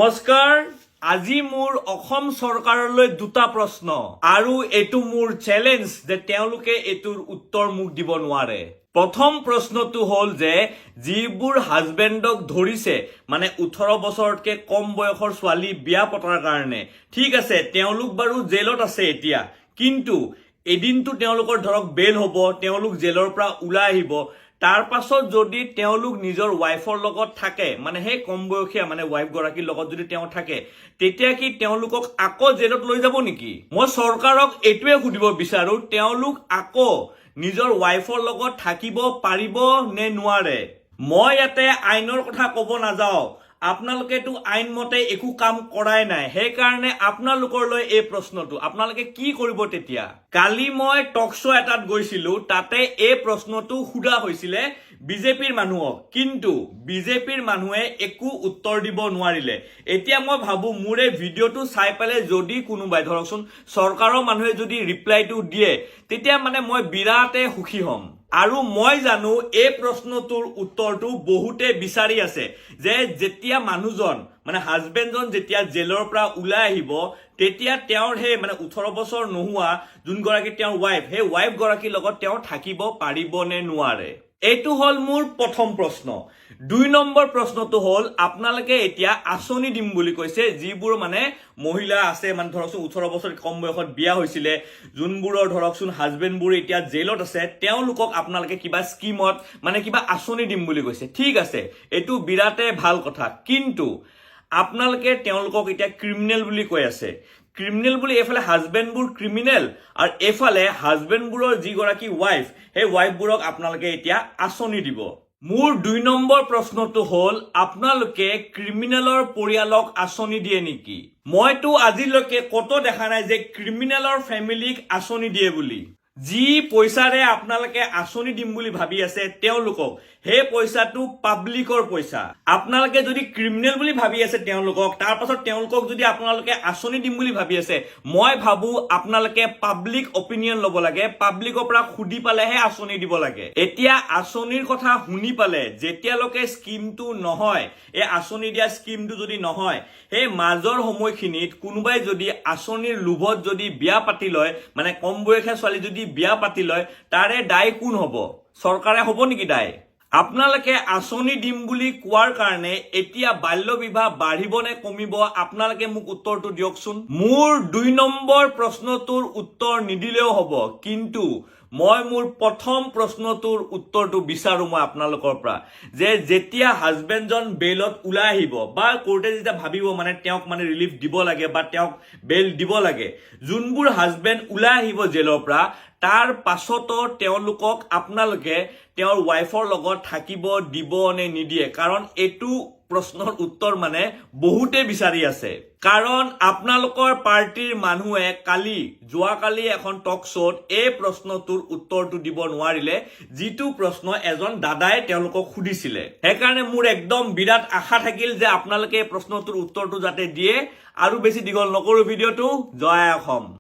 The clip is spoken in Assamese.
নমস্কাৰ আজি মোৰ অসম চৰকাৰলৈ দুটা প্ৰশ্ন আৰু এটো মোৰ চ্যালেঞ্জ যে তেওঁলোকে এটোৰ উত্তৰ মোক দিব নোৱাৰে। প্ৰথম প্ৰশ্নটো হ'ল যে যিবোৰ হাজবেণ্ডক ধৰিছে মানে 18 বছৰতকৈ কম বয়সৰ ছোৱালী বিয়া পতাৰ কাৰণে ঠিক আছে তেওঁলোক বাৰু জেলত আছে এতিয়া কিন্তু এদিনটো তেওঁলোকৰ ধৰক বেল হ'ব তেওঁলোক জেলৰ পৰা ওলাই আহিব তাৰ পাছত যদি তেওঁলোক নিজৰ ওয়াইফৰ লগত থাকে মানে হে কম বয়সীয়া মানে ওয়াইফ গৰাকীৰ লগত যদি তেওঁ থাকে তেতিয়া কি তেওঁলোকক আকৌ জেলত লৈ যাব নেকি মই চৰকাৰক এটোৱে খুদিব বিচাৰো তেওঁলোক আকৌ নিজৰ ওয়াইফৰ লগত থাকিব পাৰিব নে নোৱাৰে মই ইয়াতে আইনৰ কথা ক'ব নাযাও আপোনালোকে তো আইন মতে একো কাম কৰাই নাই হে কাৰণে আপোনালোকৰ লৈ এই প্ৰশ্নটো আপোনালোকে কি কৰিব তেতিয়া কালি মই টক শো এটাত গৈছিলো তাতে এই প্ৰশ্নটো খুদা হৈছিল বিজেপিৰ মানুহক কিন্তু বিজেপিৰ মানুহে একো উত্তৰ দিব নোৱাৰিলে এতিয়া মই ভাবো মোৰে ভিডিওটো চাই পেলে যদি কোনোবাই ধৰকচোন চৰকাৰৰ মানুহে যদি ৰিপ্লাইটো দিয়ে তেতিয়া মানে মই বিৰাতে সুখী হ'ম আৰু মই জানো এই প্ৰশ্নটোৰ উত্তৰটো বহুতে বিচাৰি আছে যে যেতিয়া মানুহজন মানে হাজবেণ্ডজন যেতিয়া জেলৰ পৰা ওলাই আহিব তেতিয়া তেওঁৰ হে মানে 18 বছৰ নোহোৱা যোন গৰাকী তেওঁৰ ওয়াইফ হে ওয়াইফ গৰাকীৰ লগত তেওঁ থাকিব পাৰিব নে নোৱাৰে এইটো হল মোৰ প্ৰথম প্ৰশ্ন দুই নম্বৰ প্ৰশ্নটো হল আপোনালোকে এতিয়া আঁচনি দিম বুলি কৈছে যিবোৰ মানে মহিলা আছে মানে ধৰকচোন 18 বছৰ কম বয়সত বিয়া হৈছিলে যোনবোৰৰ ধৰকচোন হাজবেণ্ডবোৰ এতিয়া জেলত আছে তেওঁলোকক আপোনালোকে কিবা স্কিমত মানে কিবা আঁচনি দিম বুলি কৈছে ঠিক আছে এটো বিৰাতে ভাল কথা কিন্তু আপোনালোকে তেওঁলোকক এতিয়া ক্ৰিমিনেল বুলি কৈ আছে ক্ৰিমিনেল বুলি এফালে হাজবেণ্ডবোৰ ক্ৰিমিনেল আৰু এফালে হাজবেণ্ডবোৰৰ যি গৰাকী ওয়াইফ হে ওয়াইফবোৰক আপোনালোকে এতিয়া আঁচনি দিব মোৰ দুই নম্বৰ প্ৰশ্নটো হল আপোনালোকে ক্ৰিমিনেলৰ পৰিয়ালক আঁচনি দিয়ে নেকি মইতো আজিলৈকে কত দেখা নাই যে ক্ৰিমিনেলৰ ফ্যামিলিক আঁচনি দিয়ে বুলি যি পইচাৰে আপোনালোকে আঁচনি দিম বুলি ভাবি আছে তেওঁলোকক হে পইচাটো পাব্লিকৰ পইচা আপোনালোকে যদি ক্ৰিমিনেল বুলি ভাবি আছে তেওঁলোকক তাৰ পাছত তেওঁলোকক যদি আপোনালোকে আঁচনি দিম বুলি ভাবি আছে মই ভাবো আপোনালোকে পাব্লিক অপিনিয়ন ল'ব লাগে পাব্লিকৰ পৰা খুদি পালেহে আঁচনি দিব লাগে এতিয়া আঁচনিৰ কথা শুনি পালে যেতিয়ালৈকে স্কিমটো নহয় এই আঁচনি দিয়া স্কিমটো যদি নহয় হে মাজৰ সময়খিনিত কোনোবাই যদি আঁচনিৰ লোভত যদি বিয়া পাতি লয় মানে কম বয়সীয়া ছোৱালী যদি বিয়া পাতি লয় তাৰে দায় কোন হ'ব চৰকাৰে হ'ব নেকি দায় আপোনালোকে আঁচনি দিম বুলি কোৱাৰ কাৰণে এতিয়া বাল্য বিবাহ বাঢ়িব নে কমিব আপোনালোকে মোক উত্তৰটো দিয়কচোন মোৰ দুই নম্বৰ প্ৰশ্নটোৰ উত্তৰ নিদিলেও হ'ব কিন্তু মই মোৰ প্ৰথম প্ৰশ্নটোৰ উত্তৰটো বিচাৰো মই আপোনালোকৰ পৰা যে যেতিয়া হাজবেণ্ডজন বেলত ওলাই আহিব বা কোৰ্টে যেতিয়া ভাবিব মানে তেওঁক মানে ৰিলিফ দিব লাগে বা তেওঁক বেল দিব লাগে যোনবোৰ হাজবেণ্ড ওলাই আহিব জেলৰ পৰা তাৰ পাছতো তেওঁলোকক আপোনালোকে তেওঁৰ ওয়াইফৰ লগত থাকিব দিব নে নিদিয়ে কাৰণ এটো প্ৰশ্নৰ উত্তৰ মানে বহুতে বিচাৰি আছে কাৰণ আপোনালোকৰ পাৰ্টিৰ মানুহে যোৱাকালি এখন টক শোত এই প্ৰশ্নটোৰ উত্তৰটো দিব নোৱাৰিলে যিটো প্ৰশ্ন এজন দাদাই তেওঁলোকক খুদিছিলে সেইকাৰণে মোৰ একদম বিৰাট আশা থাকিল যে আপোনালোকে এই প্ৰশ্নটোৰ উত্তৰটো যাতে দিয়ে আৰু বেছি দীঘল নকৰো ভিডিওটো জয় অসম